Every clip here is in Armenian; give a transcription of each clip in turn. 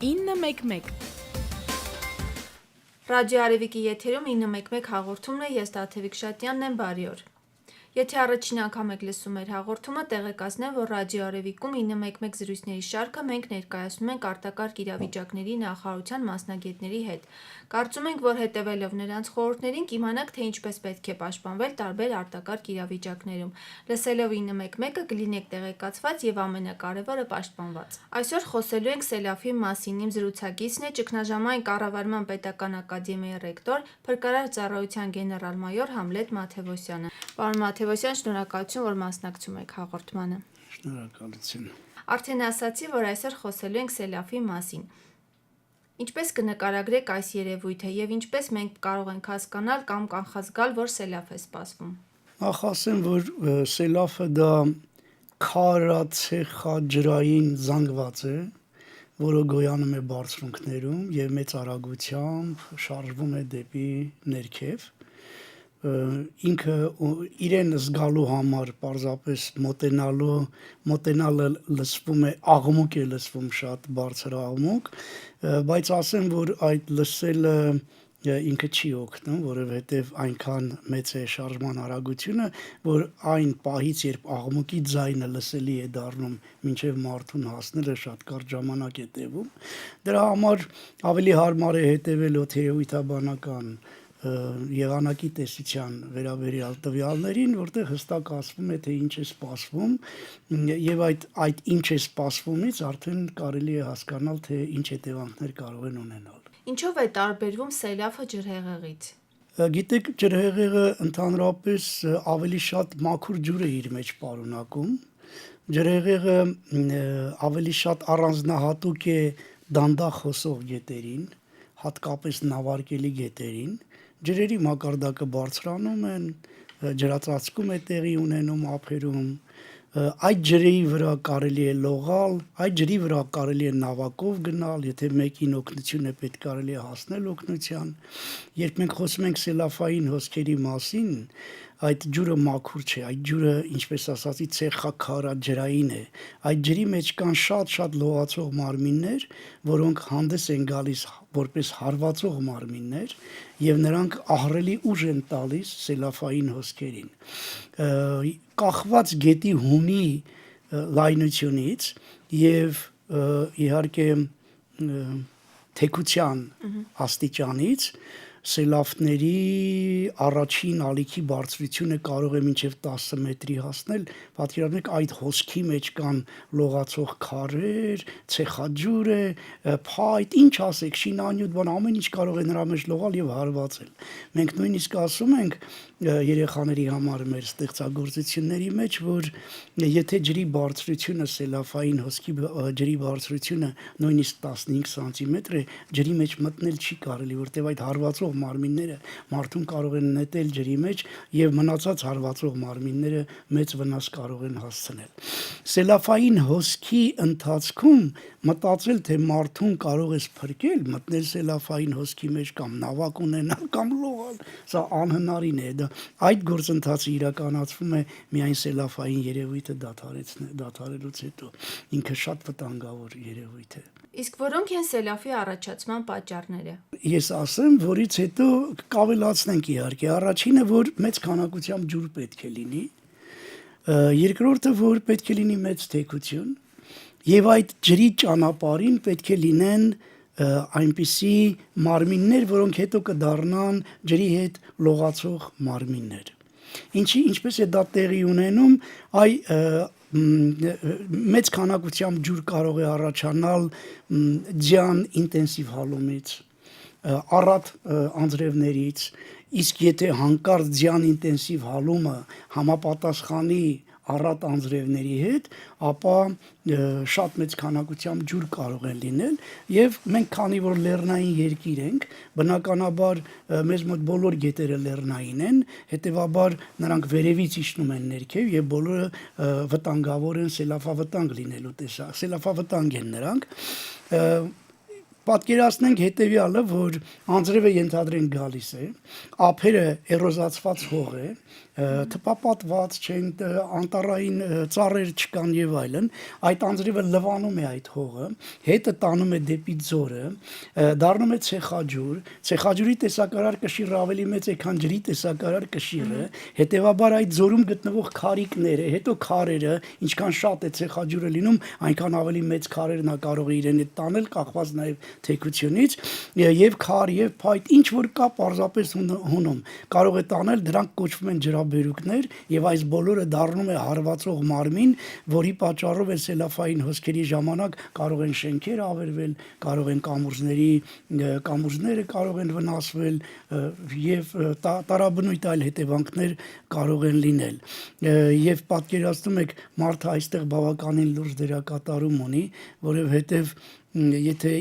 911 Ռադիո Արևիկի եթերում 911 հաղորդումն է, ես Տաթևիկ Շատյանն եմ, բարի օր։ Եթե առաջին անգամ եք լսում մեր հաղորդումը, տեղեկացնեմ, որ Ռադիո Արևիկում 911 զրույցների շարքը մենք ներկայացնում ենք արտակարգ իրավիճակների նախարարության մասնագետների հետ։ Կարծում ենք, որ հետևելով նրանց խորհուրդներին կիմանաք, թե ինչպես պետք է պաշտպանվել տարբեր արտակարգ իրավիճակներում։ Լսելով 911-ը կլինեք տեղեկացված եւ ամենակարևորը պաշտպանված։ Այսօր խոսելու ենք Սելավի մասին։ Իմ զրուցակիցն է ճգնաժամային կառավարման պետական ակադեմիայի ռեկտոր, փրկարար ծառայության գեներալ-մայոր Համլետ Մաթևոսյանը։ Պարոն Մաթևոսյան, շնորհակալություն, որ մասնակցում եք հաղորդմանը։ Շնորհակալություն։ Արդեն ասացի, որ այսօր խոսելու ենք Սելավի մասին։ Ինչպես կնկարագրեք այս երևույթը եւ ինչպես մենք կարող ենք հասկանալ կամ կանխազգալ, որ Սելավ է սպասվում։ Նախ ասեմ, որ Սելավը դա քարացեխաջրային զանգված է, որը գոյանում է բարձունքներում եւ մեծ արագությամբ շարժվում է դեպի ներքև։ Ինքը իրեն զգալու համար պարզապես մոտենալը լսվում է, աղմուկ է լսվում, շատ բարձր աղմուկ, բայց ասեմ, որ այդ լսելը ինքը չի օգնում, որովհետև այնքան մեծ է շարժման արագությունը, որ այն պահից, երբ աղմուկի ձայնը լսելի է դառնում, մինչև մարդուն հասնելը շատ կարճ ժամանակ է տևում։ Դրա համար ավելի հարմար է հետևել օդերևույթաբանական եղանակի տեսության վերաբերյալ տվյալներին, որտեղ հստակ ասվում է, թե ինչ է սպասվում, եւ այդ ինչ է սպասվումից արդեն կարելի է հասկանալ, թե ինչ հետևանքներ կարող են ունենալ։ Ինչով է տարբերվում Սելավը ջրհեղեղից։ Գիտեք, ջրհեղեղը ընդհանրապես ավելի շատ մաքուր ջուր է իր մեջ պարունակում։ Ջրհեղեղը ավելի շատ առանձնահատուկ է դանդաղ հոսող գետերին, հատկապես նավարկելի գետերին։ Ջրերի մակարդակը բարձրանում են, ջրածածկում է տեղի ունենում ափերում, այդ ջրի վրա կարելի է լողալ, այդ ջրի վրա կարելի է նավակով գնալ, եթե մեկին օգնություն է պետք, կարելի է հասնել օգնության։ Երբ մենք խոսում ենք սելավային հոսքերի մասին, այդ ջուրը մաքուր չէ, այդ ջուրը, ինչպես ասացի, ցեխաքարաջրային է։ Այդ ջրի մեջ կան շատ լողացող մարմիններ, որոնք հանդես են գալիս որպես հարվածող մարմիններ, եւ նրանք ահռելի ուժ են տալիս սելավային հոսքերին։ Կախված գետի հունի լայնությունից եւ իհարկե թեքության աստիճանից սելավների առաջին ալիքի բարձրությունը կարող է մինչև 10 մետրի հասնել, պատկերացնեք այդ հոսքի մեջ կան լողացող քարեր, ցեխաջուր է, փայտ, ինչ ասեք, շինանյութ, բան ամեն ինչ կարող է նրա մեջ լողալ եւ հարվածել։ Մենք նույնիսկ ասում ենք երեխաների համար մեր ստեղծագործությունների մեջ, որ եթե ջրի բարձրությունը սելավային հոսքի ջրի բարձրությունը նույնիսկ 15 սանտիմետր է, ջրի մեջ մտնել չի կարելի, որտեղ այդ հարվածող մարմինները մարդուն կարող են նետել ջրի մեջ եւ մնացած հարվածող մարմինները մեծ վնաս կարող են հասցնել։ Սելավային հոսքի ընթացքում մտածել, թե մարդուն կարող ես փրկել, մտնել սելավային հոսքի մեջ կամ նավակ ունենալ կամ լողալ, սա անհնարին է։ Այդ գործընթացը իրականացվում է միայն սելավային երևույթը դադարելուց հետո։ Ինքը շատ վտանգավոր երևույթ է։ Իսկ որոնք են Սելավի առաջացման պատճառները։ Ես ասեմ, որից հետո կավելացնենք իհարկե։ Առաջինը, որ մեծ քանակությամբ ջուր պետք է լինի, երկրորդը, որ պետք է լինի մեծ թեքություն, եւ այդ ջրի ճանապարհին պետք է լինեն այնպիսի մարմիններ, որոնք հետո կդառնան ջրի հետ լողացող մարմիններ։ Ինչպես է դա տեղի ունենում, մեծ քանակությամբ ջուր կարող է առաջանալ ձյան ինտենսիվ հալումից, առատ անձրևներից, իսկ եթե հանկարծ ձյան ինտենսիվ հալումը համապատասխանի առատ անձրևների հետ, ապա շատ մեծ քանակությամբ ջուր կարող է լինել եւ մենք քանի որ լեռնային երկիր ենք, բնականաբար մեզ մոտ բոլոր գետերը լեռնային են, հետեւաբար նրանք վերևից իջնում են ներքև եւ բոլորը վտանգավոր են սելավավտանգ լինելու տեսակ, սելավավտանգ են նրանք։ պատկերացնենք հետևյալը, որ անձրևը ենթադրենք գալիս է, ափերը էրոզացված հող է, թփապատված չեն, անտառային ծառեր չկան եւ այլն, այդ անձրևը լվանում է այդ հողը, հետը տանում է դեպի ձորը, դառնում է ցեխաջուրի տեսակարար կշիռը ավելի մեծ է, քան ջրի տեսակարար կշիռը, հետեւաբար այդ ձորում գտնվող քարիկները, հետո քարերը, ինչքան շատ է ցեխաջուրը լինում, այնքան ավելի մեծ քարերն է կարող է իրեն հետ տանել, կախված նաեւ թեքությունից, եւ քար եւ փայտ, ինչ որ կա պարզապես հունում կարող է տանել, դրանք կոչվում են ջրաբերուկներ եւ այս բոլորը դառնում է հարվածող մարմին, որի պատճառով է սելաֆային հոսքերի ժամանակ կարող են շենքեր ավերվել, կարող են կամուրջները կարող են վնասվել եւ տարաբնույթ այլ հետևանքներ կարող են լինել եւ պատկերացնում եք մարդը այստեղ բավականին լուրջ դերակատարում ունի, որովհետեւ եթե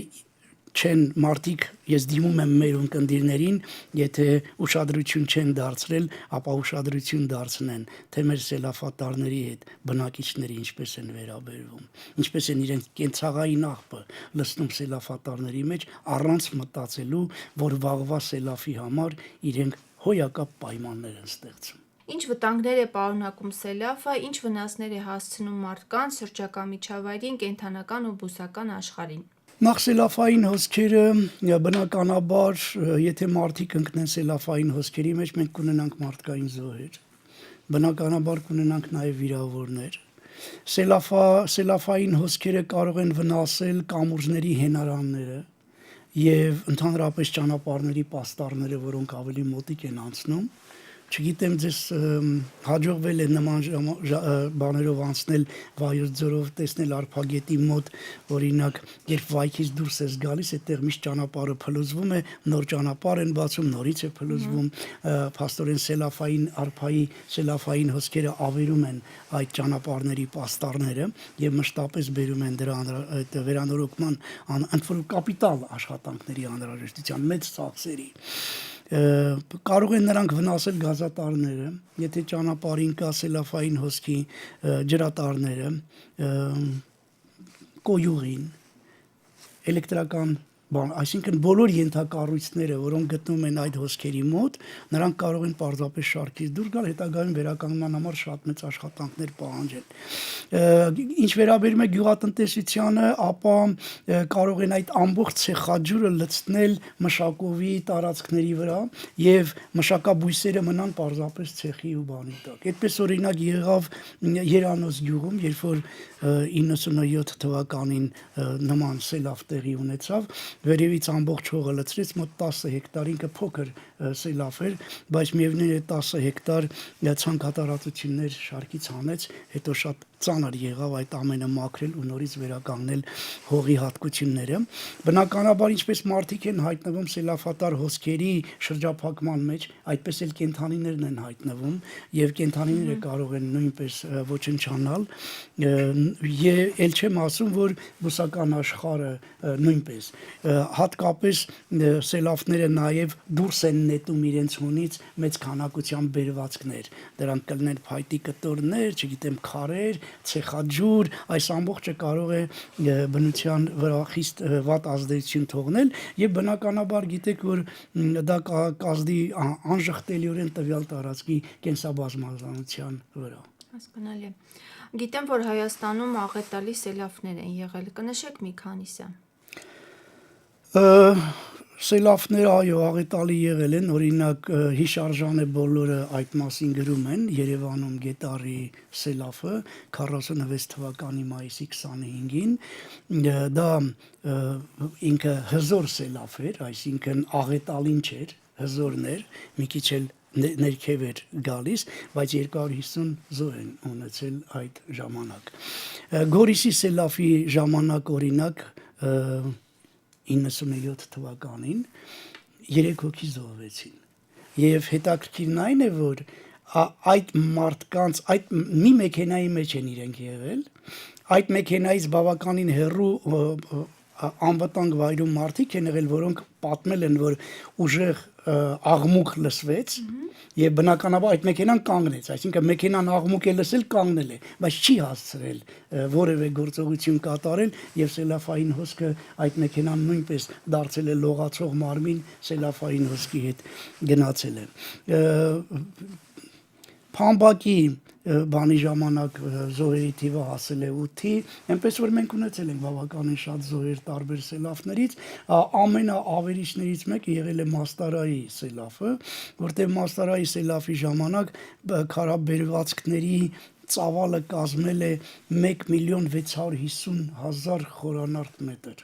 չեն մարդիկ, ես դիմում եմ մեր ունկնդիրներին, եթե ուշադրություն չեն դարձրել, ապա ուշադրություն դարձնեն, թե մեր սելավատարների հետ բնակիչները ինչպես են վերաբերվում, ինչպես են իրենց կենցաղային աղբը լցնում սելավատարների մեջ, առանց մտածելու, որ վաղվա սելավի համար իրենք հոյակապ պայմաններ են ստեղծում։ Ինչ վտանգներ է պարունակում սելավը, ինչ վնասներ է հասցնում մարդկանց, շրջակա միջավայրին, կենդանական ու բուսական աշխարհին։ Նախ սելաֆային հոսքերը բնականաբար, եթե մարդիկ ընկնեն սելաֆային հոսքերի մեջ, մենք կունենանք մարդկային զոհեր, բնականաբար կունենանք նաև վիրավորներ։ Սելաֆային հոսքերը կարող են վնասել կամուրջների հենարանները եւ ընդհանրապես ճանապարհների պաստառները, որոնք ավելի մոտիկ են անցնում։ Չգիտեմ ձեզ հաջողվել է նման բաներով անցնել Վայոց ձորով, տեսնել Արփագետի մոտ, օրինակ, երբ վայքից դուրս ես գալիս, այդտեղ միշտ ճանապարհը փլուզվում է, նոր ճանապարհ են բացում, նորից է փլուզվում, փաստորեն սելաֆային արփայի, սելաֆային հոսքերը ավերում են այդ ճանապարհների պաստառները եւ մշտապես բերում են դրա այդ վերանորոգման ընդ որում կապիտալ աշխատանքների անհրաժեշտության մեծ ծախսերի։ Կարող են նրանք վնասել գազատարները, եթե ճանապարհին կա սելաֆային հոսքի ջրատարները, կոյուղին, էլեկտրական բան, այսինքն բոլոր ենթակառույցները, որոնք գտնվում են այդ հոսքերի մոտ, նրանք կարող են պարզապես շարքից դուրս գալ, հետագայում վերականգնման համար շատ մեծ աշխատանքներ պահանջել։ Ինչ վերաբերում է գյուղատնտեսությանը, ապա կարող են այդ ամբողջ ցեխաջուրը լցնել մշակովի տարածքների վրա եւ մշակաբույսերը մնան պարզապես ցեխի ու բանի տակ։ Այդպես օրինակ եղավ Երանոց գյուղում, երբ որ 97 թվականին նման սելավ տեղի ունեցավ, վերևից ամբողջ հողը լցրեց, մոտ 10 հեկտար, ինքը փոքր սելավ էր, բայց միևնույն է 10 հեկտար ցանկատարածություններ շարքից հանեց, հետո շատ ծանր եղավ այդ ամենը մաքրել ու նորից վերականգնել հողի հատկությունները։ Բնականաբար ինչպես մարդիկ են հայտնվում սելավատար հոսքերի շրջափակման մեջ, այդպես էլ կենդանիներն են հայտնվում եւ կենդանիները կարող են նույնպես ոչնչանալ։ Եվ ել չեմ ասում, որ բուսական աշխարհը նույնպես հատկապես սելավները նաև դուրս են նետում իրենց հունից մեծ քանակությամբ բերվածքներ, դրանք կլինեն փայտի կտորներ, չգիտեմ քարեր, ցեխաջուր, այս ամբողջը կարող է բնության վրա խիստ վատ ազդեցություն թողնել եւ բնականաբար գիտեք, որ դա կազդի անժխտելիորեն տվյալ տարածքի կենսաբազմազանության վրա։ Հասկանալի է։ Գիտեմ, որ Հայաստանում աղետալի սելավներ են եղել, կնշեք մի քանիսը։ Սելավները այո աղետալի եղել են, օրինակ հիշարժան է բոլորը այդ մասին գրում են, Երևանում Գետառի սելավը 46 թվականի մայիսի 25-ին, դա ինքը հզոր սելավ էր, այսինքն աղետալին չէր, հզորն էր, մի քիչ էլ ներքև էր գալիս, բայց 250 զոհ են ունեցել այդ ժամանակ։ Գորիսի սելավի ժամանակ օրինակ 97 թվականին 3 հոգի զոհվեցին։ Եվ հետաքրքիրն այն է, որ այդ մարդկանց այդ մի մեքենայի մեջ են իրենք եղել, այդ մեքենայից բավականին հեռու անվտանգ վայրում մարդիկ են եղել, որոնք պատմել են, որ ուժեղ աղմուկ լսվեց եւ բնականաբար այդ մեքենան կանգնեց, այսինքն մեքենան աղմուկ է լսել, կանգնել է, բայց չի հասցրել որևէ գործողություն կատարել եւ սելավային հոսքը այդ մեքենան նույնպես դարձել է լողացող մարմին, սելավային հոսքի հետ գնացել է։ Փամբակի բանի ժամանակ զոհերի թիվը հասել է 8-ի, այնպես որ մենք ունեցել ենք բավականին շատ զոհեր տարբեր սելավներից, ամենաավերիչներից մեկը եղել է Մաստարայի սելավը, որտեղ Մաստարայի սելավի ժամանակ քարաբերվածքների ծավալը կազմել է 1.650.000 խորանարդ մետր,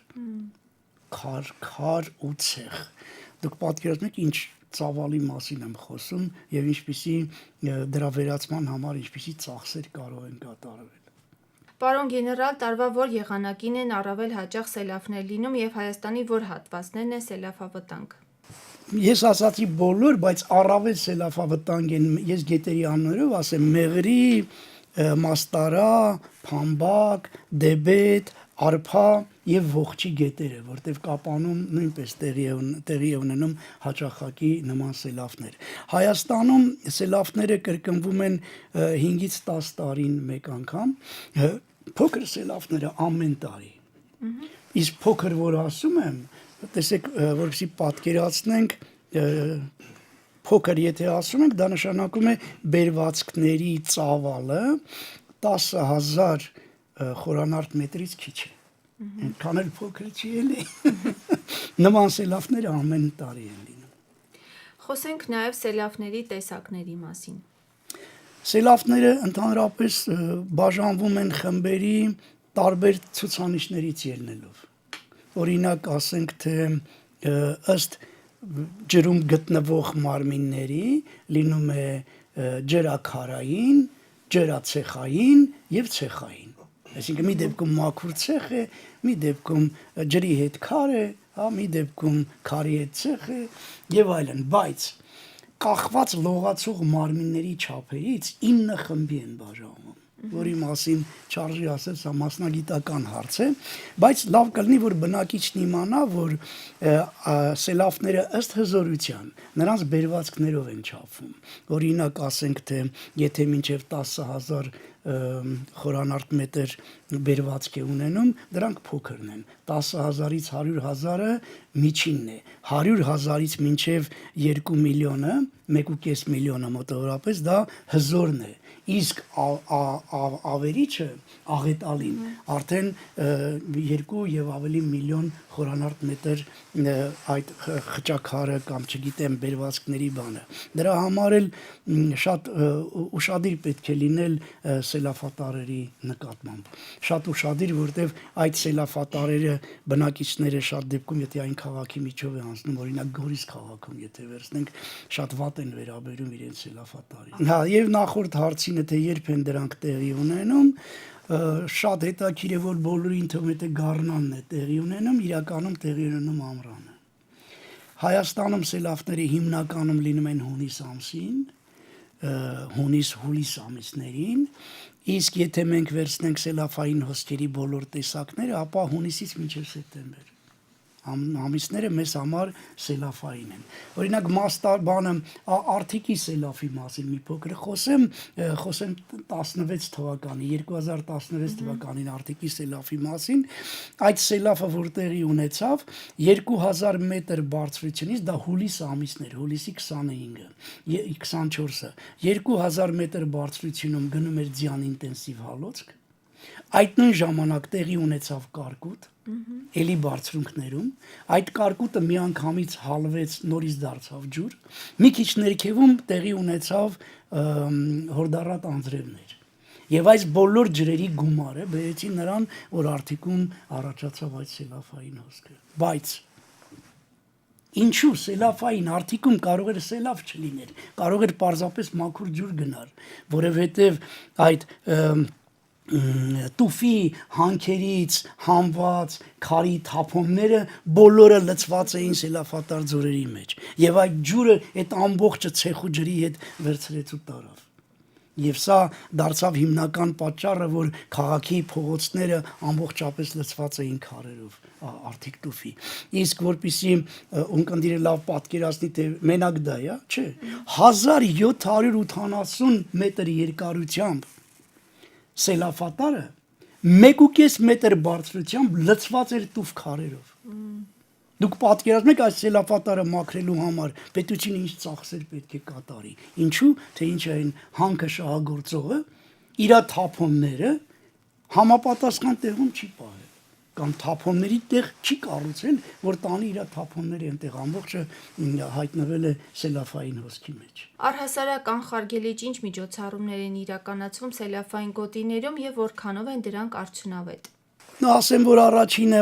քար ու ցեղ, դուք պատկերացնում եք ինչ ծավալի մասին եմ խոսում եւ ինչպիսի դրա վերացման համար ինչպիսի ծախսեր կարող են կատարվել։ Պարոն գեներալ, տարվա որ եղանակին են առավել հաճախ սելավներ լինում եւ Հայաստանի որ հատվածներն են սելավավտանգ։ Ես ասացի բոլոր, բայց առավել սելավավտանգ են, ես գետերի անուններով ասեմ Մեղրի, Մաստարա, Փամբակ, Դեբետ, Արփա եւ Ողջի գետերը, որտեղ Կապանում նույնպես տեղի ունենում հաճախակի նման սելավներ։ Հայաստանում սելավները կրկնվում են 5-ից 10 տարին մեկ անգամ, փոքր սելավները ամեն տարի։ Իսկ փոքր որ ասում եմ, տեսեք, որպեսզի պատկերացնենք, փոքր եթե ասում ենք, դա նշանակում է բերվածքների ծավալը 10,000 խորանարդ մետրից քիչ է։ Այնքան էլ փոքր չի էլի։ Նման սելավները ամեն տարի են լինում։ Խոսենք նաև սելավների տեսակների մասին։ Սելավները ընդհանրապես բաժանվում են խմբերի տարբեր ցուցանիշներից ելնելով։ Օրինակ ասենք թե ըստ ջրում գտնվող մարմինների լինում է ջրաքարային, ջրացեխային եւ ցեխային։ Այսինքն մի դեպքում մաքուր ցեխ է, մի դեպքում ջրի հետ քար է, մի դեպքում քարի հետ ցեխ է եւ այլն, բայց կախված լողացող մարմինների չափերից 9 խմբի են բաժանվում, որի մասին չարժի ասել, սա մասնագիտական հարց է, բայց լավ կլինի, որ բնակիչն իմանա, որ սելավները ըստ հզորության նրանց բերվածքներով են չափվում։ Օրինակ ասենք թե եթե մինչև 10,000 խորանարդ մետր բերվածք է ունենում, դրանք փոքրն են, 10,000-ից 100,000-ը միջինն է, 100,000-ից մինչև 2 միլիոնը, 1.5 միլիոնը մոտավորապես դա հզորն է, իսկ ավերիչը աղետալին արդեն 2 եւ ավելի միլիոն խորանարդ մետր այդ խճաքարը կամ չգիտեմ բերվածքների բանը։ Դրա համար էլ շատ ուշադիր պետք է լինել սելավատարերի նկատմամբ։ Շատ ուշադիր, որտեվ այդ սելավատարերը բնակիչները շատ դեպքում, եթե այն քաղաքի միջով է անցնում, օրինակ Գորիս քաղաքում, եթե վերցնենք, շատ վատ են վերաբերում իրենց սելավատարին։ Հա, եւ նախորդ հարցինը թե երբ են դրանք տեղի ունենում, շատ հետաքրքիր է, որ բոլորին թվում է թե գարնանն է տեղի ունենում, իրականում տեղի ունենում ամռանը։ Հայաստանում սելավները հիմնականում լինում են հունիս ամսին, հունիս-հուլիս ամիսներին, իսկ եթե մենք վերցնենք սելավային հոսքերի բոլոր տեսակները, ապա հունիսից մինչև սեպտեմբեր ամիսները մեզ համար սելավային են։ Օրինակ Արթիկի սելավի մասին մի փոքր խոսեմ 16 թվականի, 2016 թվականին Արթիկի սելավի մասին, այդ սելավը որ տեղի ունեցավ 2000 մետր բարձրությունից, դա հուլիս ամիսն էր, հուլիսի 25-ը, 24-ը, 2000 մետր բարձրությունում գնում էր ձյան ինտենսիվ հալոցք, այդ նույն ժամանակ տեղի ունեցավ կարկուտ, էլի բարձրունքներում, այդ կարկուտը միանգամից հալվեց, նորից դարձավ ջուր, մի քիչ ներքևում տեղի ունեցավ հորդառատ անձրևներ։ Եվ այս բոլոր ջրերի գումարը բերեցին նրան, որ Արթիկում առաջացավ այդ սելավային հոսքը։ Բայց ինչու սելավային Արթիկում կարող էր սելավ չլիներ, կարող էր պարզապես մաքուր ջուր գնար, որովհետև այդ տուֆի հանքերից համված քարի թափոնները բոլորը լցված էին սելավատար ձորերի մեջ եւ այդ ջուրը այդ ամբողջը ցեխու ջրի հետ վերցրեց ու տարավ Եվ սա դարձավ հիմնական պատճառը, որ քաղաքի փողոցները ամբողջապես լցված էին քարերով, արդիկ տուֆի։ Իսկ որպեսզի ունկնդիրը լավ պատկերացնի, թե մենակ դա է, չէ, 1780 մետր երկարությամբ սելավատարը 1.5 մետր բարձրությամբ լցված էր տուֆ քարերով։ Դուք պատկերացնում եք այս սելավատարը մաքրելու համար պետությունը ինչ ծախսեր պետք է կատարի։ Ինչու՞, թե ինչ այն հանքը շահագործողը իր թափոնները համապատասխան տեղում չի պահել կամ թափոնների տեղ չի կառուցել, որ տանի իր թափոնները այնտեղ ամբողջը հայտնվել է սելավային հոսքի մեջ։ Առհասարակ անխարգելիչ ինչ միջոցառումներ են իրականացվում սելավային գոտիներում եւ որքանով են դրանք արդյունավետ։ Նա ասեմ, որ առաջինը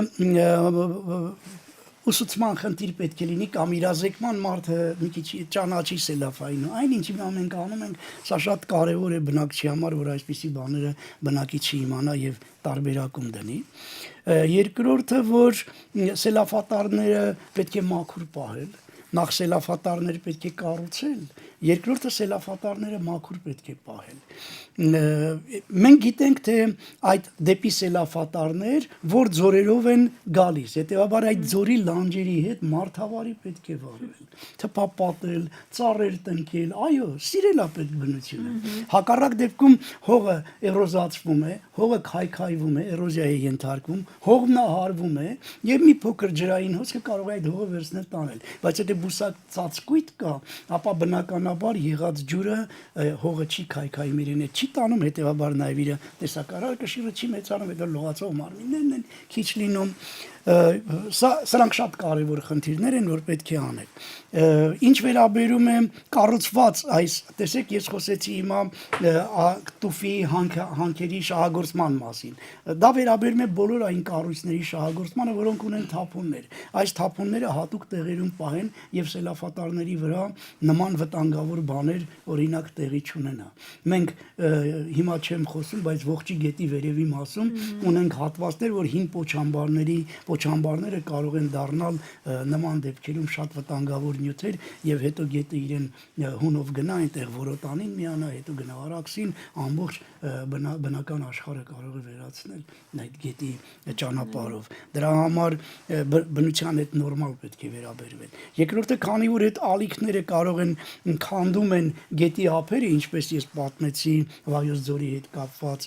ուսուցման խնդիր պետք է լինի կամ իրազեկման մարդը մի քիչ ճանաչի սելավային։ Այն ինչ մենք անում ենք, սա շատ կարևոր է բնակչի համար, որ այսպիսի բաները բնակիչը իմանա եւ տարբերակում դնի։ Երկրորդը, որ սելավատարները պետք է մաքուր պահել, նախ սելավատարներ պետք է կառուցել, երկրորդը սելավատարները մաքուր պետք է պահել։ Մենք գիտենք, թե այդ դեպի սելավատարներ որ ձորերով են գալիս, հետեւաբար այդ ձորի լանջերի հետ մարդավարի պետք է վարվել, թփապատել, ծառեր տնկել, այո, սիրել է պետք բնությունը։ Հակառակ դեպքում հողը էրոզացվում է, հողը քայքայվում է, էրոզիայի է ենթարկվում, հողն հարվում է եւ մի փոքր ջրային հոսքը կարող է այդ հողը վերցնել տանել, բայց եթե բուսակ ծածկույթ կա, ապա բնականաբար եղած ջուրը հողը չի քայքայում իրեն չի տանում, հետեւաբար նաեւ իր տեսակարար կշիռը չի մեծանում, հետո լողացող մարմիններն են քիչ լինում։ Սրանք շատ կարևոր խնդիրներ են, որ պետք է անել։ Ինչ վերաբերում է կառուցված այս, տեսեք, ես խոսեցի հիմա տուֆի հանքերի շահագործման մասին։ Դա վերաբերում է բոլոր այն կառույցների շահագործմանը, որոնք ունեն թափոններ։ Այս թափոնները հատուկ տեղերում պահեն եւ սելավատարների վրա նման վտանգավոր բաներ օրինակ տեղի չունենա։ Մենք հիմա չեմ խոսում, բայց ողջի գետի վերևի մասում ունենք հատվածներ, որ հին պոչամբարները կարող են դառնալ նման դեպքերում շատ վտանգավոր նյութեր եւ հետո գետը իրեն հունով գնա այնտեղ որոտանին միանա, հետո գնա Արաքսին, ամբողջ բնական աշխարհը կարող է վերացնել այդ գետի ճանապարհով։ Դրա համար բնության հետ նորմալ պետք է վերաբերվել։ Երկրորդը, քանի որ այդ ալիքները կարող են քանդում են գետի ափերը, ինչպես ես պատմեցի Վայոց ձորի հետ կապված,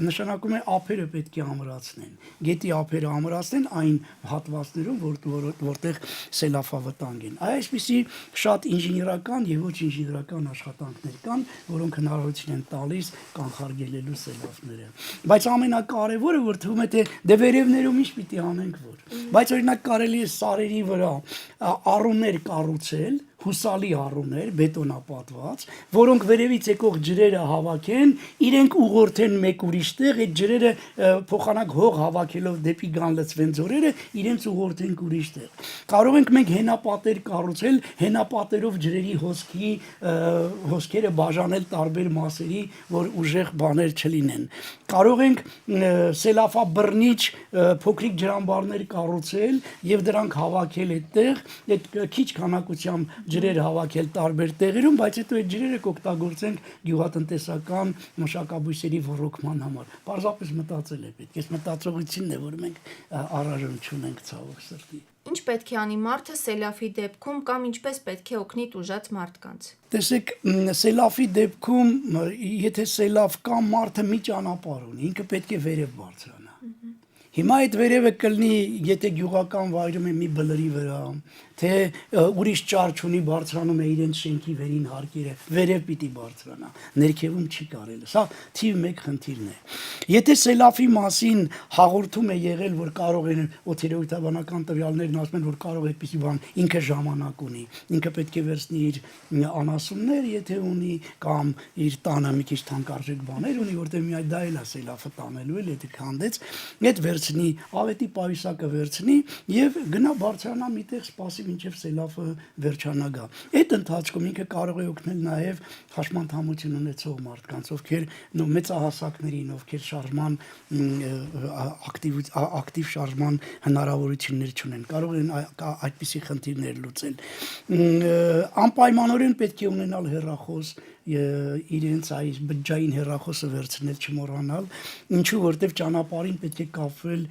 նշանակում է ափերը պետք է ամրացնեն։ Գետի ափերը ամրացնեն այն հատվածներում, որտեղ սելավավտանգ են։ Այսպիսի շատ ինժեներական եւ ոչ ինժեներական աշխատանքներ կան, որոնք հնարավորություն են տալիս կանխարգելելու սելավները։ Բայց ամենակարևորը, որ թվում է թե դե վերևներում ինչ պիտի անենք որ։ Բայց օրինակ կարելի է սարերի վրա առուներ կառուցել, հուսալի առուներ, բետոնապատված, որոնք վերևից եկող ջրերը հավաքեն, իրենք ուղղորդեն մեկ ուրիշ տեղ, այդ ջրերը փոխանակ հող հավաքելով դեպի գան լցվեն ձորերը, իրենց ուղղորդենք ուրիշ տեղ։ Կարող ենք մենք հենապատեր կառուցել, հենապատերով ջրերի հոսքերը բաժանել տարբեր մասերի, որ ուժեղ բաներ չլինեն։ Կարող ենք սելավաբռնիչ փոքրիկ ջրամբարներ կառուցել եւ դրանք հավաքել այդտեղ, այդ քիչ քանակությամբ ջրեր հավաքել տարբեր տեղերում, բայց հետո այդ ջրերը կօգտագործենք գյուղատնտեսական մշակաբույսերի ոռոգման համար։ Պարզապես մտածել է պետք։ Այս մտածողությունն է, որ մենք առայժմ չունենք ցավոք սրտի։ Ինչ պետք է անի մարդը սելավի դեպքում կամ ինչպես պետք է օգնի տուժած մարդկանց։ Տեսեք, սելավի դեպքում, եթե սելավ կա, մարդը մի ճանապարհ ունի, ինքը պետք է վերև բարձրանա։ Հիմա այդ վերևը կլինի, եթե գյուղական վայրում է մի բլրի վրա, թե ուրիշ ճար չունի, բարձրանում է իրենց շենքի վերին հարկերը, վերև պիտի բարձրանա, ներքևում չի կարել։ Սա թիվ 1 խնդիրն է։ Եթե սելավի մասին հաղորդում է եղել, որ կարող են օդերևութաբանական տվյալներն ասում են, որ կարող է այդպիսի բան ինքը ժամանակ ունի, ինքը պետք է վերցնի իր անասուններ, եթե ունի, կամ իր տանը մի քիչ թանկարժեք բաներ ունի, որտեղ միայն դա էլ է սելավը տանելու էլ, եթե քանդեց, այդ վերցնի, ավետի պայուսակը վերցնի եւ գնա բարձրանա միտեղ սպասի մինչև սելավը վերջանա գա։ Այդ ընթացքում ինքը կարող է օգնել նաև հաշմանդամություն ունեցող մարդկանց, ովքեր մեծահասակներին, ովքեր շարժման ակտիվ շարժման հնարավորություններ չունեն, կարող են այդպիսի խնդիրներ լուծել։ Անպայմանորեն պետք է ունենալ հեռախոս իրենց այս բջջային հեռախոսը վերցնել չմոռանալ, ինչու որտեվ ճանապարհին պետք է կապվել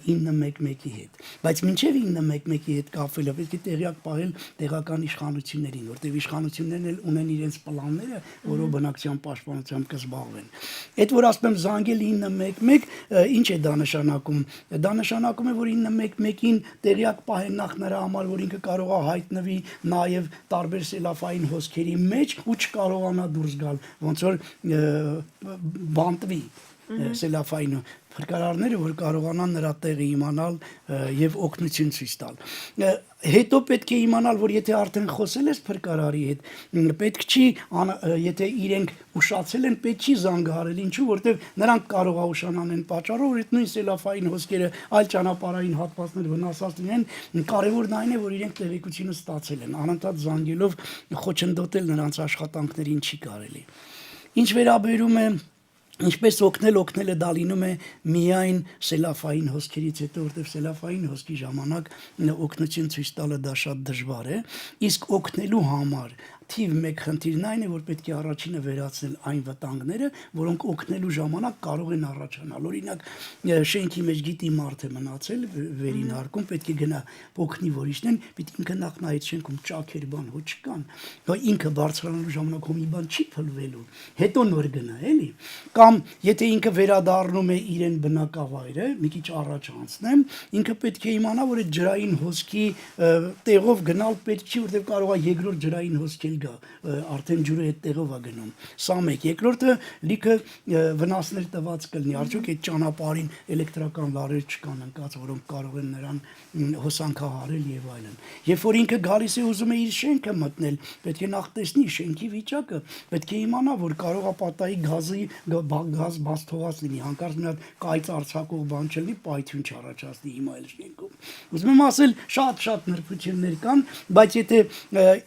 911-ի հետ, բայց մինչև 911-ի հետ կապվելը պետք է տեղյակ պահել տեղական իշխանություններին, որտեվ իշխանություններն էլ ունեն իրենց պլանները, որով բնակչության պաշտպանությամբ կզբաղվեն։ Այդ որ ասում եմ զանգել 911, ինչ է դա նշանակում։ Դա նշանակում է, որ 911-ին տեղյակ պահեն նախ նրա համար, որ ինքը կարող է հայտնվի նաև տարբեր սելաֆային հոսքերի մեջ ու չկարողանա դուրս գալ, ոնց որ բանտվի սելաֆային փրկարարները, որ կարողանան նրա տեղը իմանալ եւ օգնություն ցույց տալ։ Հետո պետք է իմանալ, որ եթե արդեն խոսել ես փրկարարի հետ, պետք չի, եթե իրենք ուշացել են, պետք չի զանգահարել, ինչու, որտեվ նրանք կարող է ուշանան են պատճառով, որ այդ նույն սելաֆային հոսքերը այլ ճանապարհային հատվածներ վնասած լինեն, կարևորն այն է, որ իրենք տեղեկությունը ստացել են, անընդհատ զանգելով խոչընդոտել նրանց աշխատանքներին չի կարելի։ Ինչ վերաբերում է ինչպես օգնելը դա լինում է միայն սելաֆային հոսքերից հետո, որտեղ սելաֆային հոսքի ժամանակ օգնություն ցույց տալը դա շատ դժվար է, իսկ օգնելու համար թիվ 1 խնդիրն այն է, որ պետք է առաջինը վերացնել այն վտանգները, որոնք օգնելու ժամանակ կարող են առաջանալ։ Օրինակ, շենքի մեջ գիտի մարդ է մնացել, վերին հարկում պետք է գնա օգնի որ իջնեն, պիտի ինքը նախ նա այդ շենքում ճաքեր բան ոչ կան, դա ինքը բարձրանալու ժամանակ մի բան չի փլվելու, հետո նոր գնա, էլի։ Կամ եթե ինքը վերադառնում է իրեն բնակավայրը, մի քիչ առաջ անցնեմ, ինքը պետք է իմանա, որ այդ ջրային հոսքի տեղով գնալ պետք չի, որտեղ կարող է երկրորդ ջրային հոսք գա, արդեն ջուրը այդ տեղով է գնում։ Սա մեկ, երկրորդը լիքը վնասներ տված կլինի, արդյոք այդ ճանապարհին էլեկտրական լարեր չկան ընկած, որոնք կարող են նրան հոսանքահարել եւ այլն։ Երբ որ ինքը գալիս է ուզում է իր շենքը մտնել, պետք է նախ տեսնի շենքի վիճակը, պետք է իմանա, որ կարող է պատահի գազ բաց թողած լինի, հանկարծ մի հատ կայծ արձակող բան չլինի, պայթյուն չառաջացնի հիմա էլ շենքում։ Ուզում եմ ասել, շատ նրբություններ կան, բայց եթե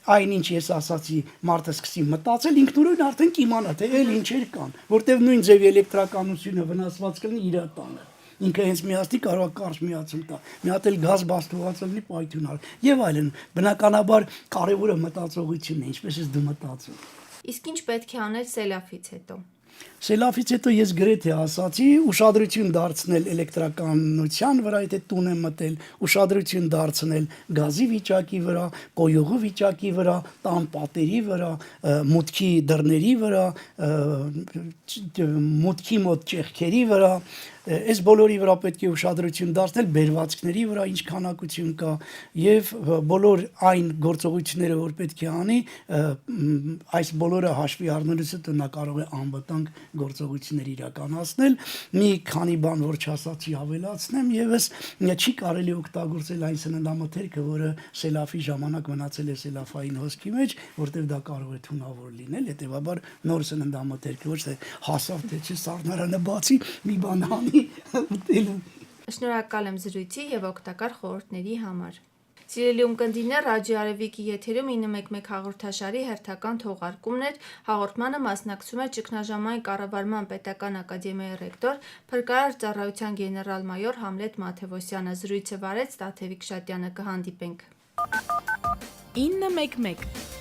այնինչ ես ասացի, մարդը սկսի մտածել, ինքնուրույն արդեն կիմանա, թե էլ ինչեր կան, որտեվ նույն ձև էլեկտրականությունը վնասված կլինի իր տանը։ Ինքը հենց միացնի կարող է կարճ միացում տա, մի հատ էլ գազ բաց թողած լինի պայթյուն արի եւ այլն։ Բնականաբար կարևորը մտածողությունն է, ինչպես ես դու մտածում։ Իսկ ինչ պետք է անել սելաֆից հետո։ Սելաֆից հետո ես գրեթե ասացի, ուշադրություն դարձնել էլեկտրականության վրա, եթե տուն եմ մտել, ուշադրություն դարձնել գազի վիճակի վրա, կոյուղի վիճակի վրա, տան պատերի վրա, մուտքի դռների վրա, մուտքի մոտ ճեղքերի վրա, այս բոլորի վրա պետք է ուշադրություն դարձնել, բերվածքների վրա ինչ քանակություն կա եւ բոլոր այն գործողությունները, որ պետք է անի, այս բոլորը հաշվի առնելուց հետո նա կարող է անվտանգ գործողություններ իրականացնել։ Մի քանի բան, որ չասացի, ավելացնեմ եւս չի կարելի օգտագործել այն սննդամթերքը, որը սելաֆի ժամանակ մնացել է սելաֆային հոսքի մեջ, որտեղ դա կարող է թունավոր լինել, հետեւաբար նոր սննդամթերքը ոչ թե հասավ թե չի սառնարանը բացի մի բան անի ուտելու։ Շնորհակալ եմ զրույցի եւ օգտակար խորհուրդների համար։ Սիրելի ունկնդիրներ, Ռադիո Արևիկի եթերում 911 հաղորդաշարի հերթական թողարկումն էր, հաղորդմանը մասնակցում է Ճգնաժամային կառավարման պետական ակադեմիայի ռեկտոր, փրկարար ծառայության գեներալ-մայոր Համլետ Մաթևոսյանը, զրույցը վարեց Տաթևիկ Շատյանը, կհանդիպենք։ 911